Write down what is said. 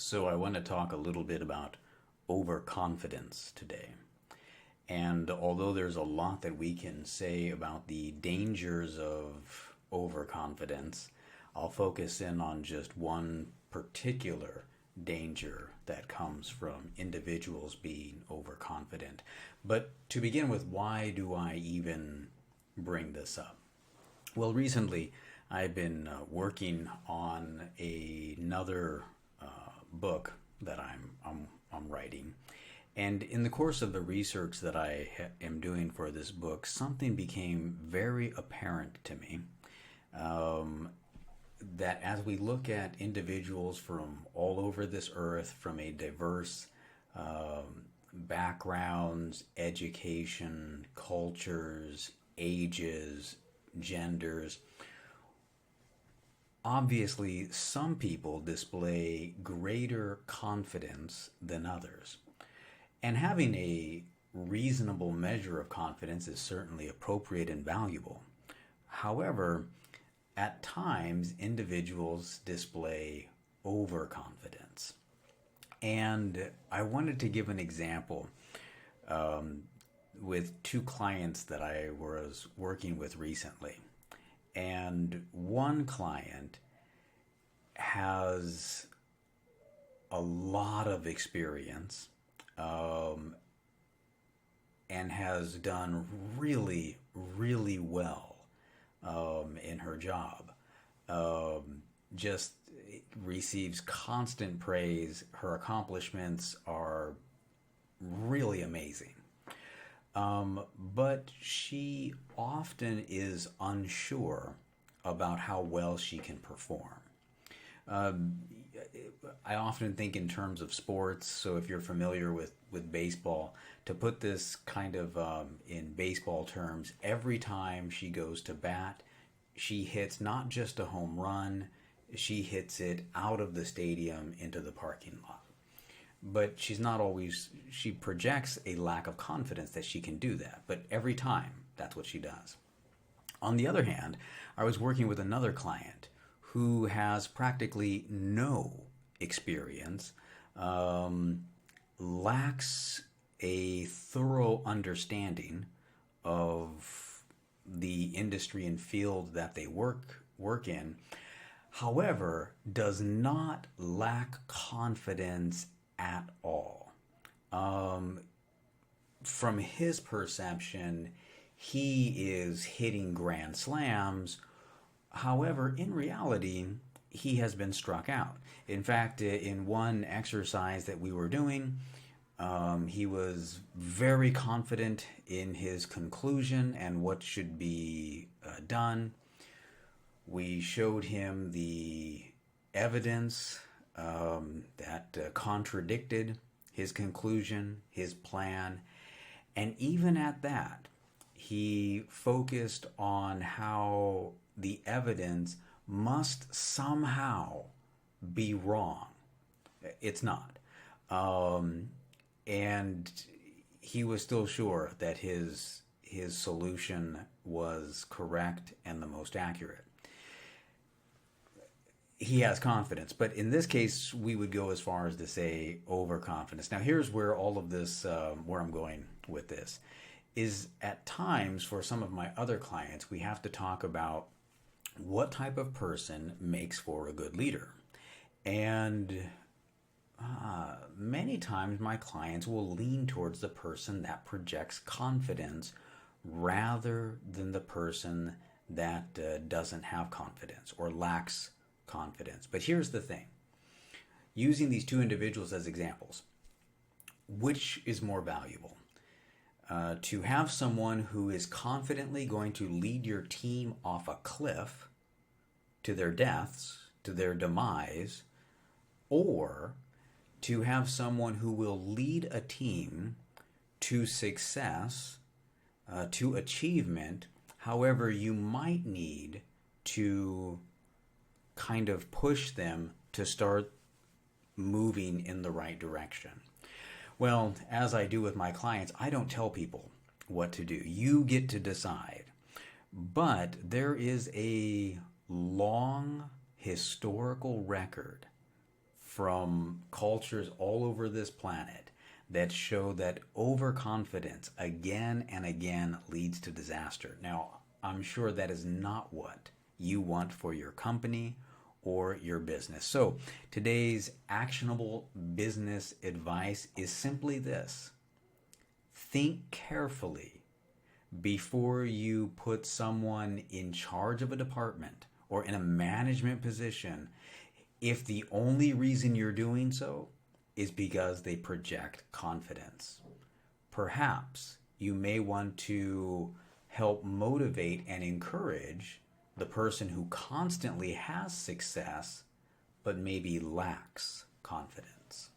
So, I want to talk a little bit about overconfidence today. And although there's a lot that we can say about the dangers of overconfidence, I'll focus in on just one particular danger that comes from individuals being overconfident. But to begin with, why do I even bring this up? Well, recently I've been working on another book that I'm writing, and in the course of the research that am doing for this book, something became very apparent to me. Um, that as we look at individuals from all over this earth, from a diverse backgrounds, education, cultures, ages, genders, obviously some people display greater confidence than others. And having a reasonable measure of confidence is certainly appropriate and valuable. However, at times individuals display overconfidence. And I wanted to give an example um, with two clients that I was working with recently. And one client has a lot of experience um, and has done really, really well in her job. Just receives constant praise. Her accomplishments are really amazing. But she often is unsure about how well she can perform. Um, I often think in terms of sports. So if you're familiar with baseball, to put this kind of in baseball terms, every time she goes to bat, she hits not just a home run, she hits it out of the stadium into the parking lot. But she's not always, she projects a lack of confidence that she can do that. But every time, that's what she does. On the other hand, I was working with another client who has practically no experience, um, lacks a thorough understanding of the industry and field that they work in. However, does not lack confidence at all. Um, from his perception, he is hitting grand slams. However, in reality, he has been struck out. In fact, in one exercise that we were doing, he was very confident in his conclusion and what should be done. We showed him the evidence that contradicted his conclusion, his plan, and even at that, he focused on how the evidence must somehow be wrong. It's not. Um, and he was still sure that his solution was correct and the most accurate. He has confidence, but in this case, we would go as far as to say overconfidence. Now, here's where all of this, where I'm going with this, is at times for some of my other clients, we have to talk about what type of person makes for a good leader. And many times my clients will lean towards the person that projects confidence rather than the person that doesn't have confidence or lacks confidence. But here's the thing, using these two individuals as examples, which is more valuable? To have someone who is confidently going to lead your team off a cliff to their deaths, to their demise, or to have someone who will lead a team to success, to achievement. However, you might need to kind of push them to start moving in the right direction. Well, as I do with my clients, I don't tell people what to do. You get to decide. But there is a long historical record from cultures all over this planet that show that overconfidence again and again leads to disaster. Now, I'm sure that is not what you want for your company or your business. So, today's actionable business advice is simply this: think carefully before you put someone in charge of a department or in a management position if the only reason you're doing so is because they project confidence. Perhaps you may want to help motivate and encourage the person who constantly has success but maybe lacks confidence.